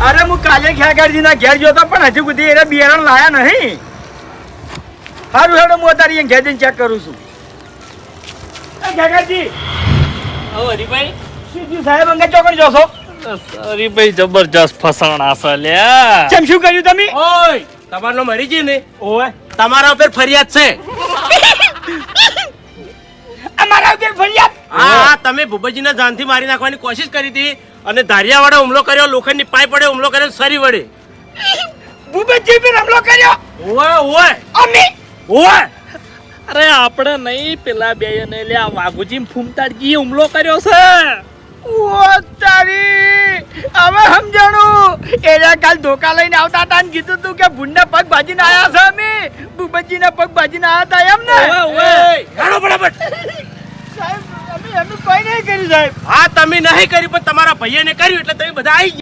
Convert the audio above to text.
અરે હું કાલે ખેગારજી ના ઘેર ગયો તો પણ હજુ સુધી એને બિયારણ લાયા નહીં. સારું હેડો હું તારી ઘેર જઈને ચેક કરું છું. ખેગારજી હરીભાઈ શું સાહેબ અંગે ચોકડ જોશો? હરીભાઈ જબરજસ્ત ફસાણા છે લ્યા. કેમ શું કર્યું તમે? ઓય તમારનો મરી ગઈ ને ઓય તમારા ઉપર ફરિયાદ છે. અમારા ઉપર ફરિયાદ? હા તમે ભૂપતજીને જાનથી મારી નાખવાની કોશિશ કરી હતી અને ધારિયા વડે હુમલો કર્યો, લોખંડની પાઇપ વડે હુમલો કર્યો, સરી વડે. ભૂપતજી પર હુમલો કર્યો? ઓય ઓય અમે ઓય અરે આપણે નહીં પેલા બે ને લ્યા વાઘુજી ફૂમતાડજી હુમલો કર્યો છે. ઓ તારી હવે સમજાણું. એના કાલ ધોકા લઈને આવતા હતા ને કીધું તું કે ભૂંડના પગ ભાજીને આયા છે. અમે ભૂપતજીના પગ ભાજીને આયા હતા એમ ને? હાલો ફટાફટ. સાહેબ અમે કોઈ નહીં કર્યું સાહેબ. હા તમે નહીં કર્યું પણ તમારા ભાઈને કર્યું એટલે તમે બધા આવી ગયા.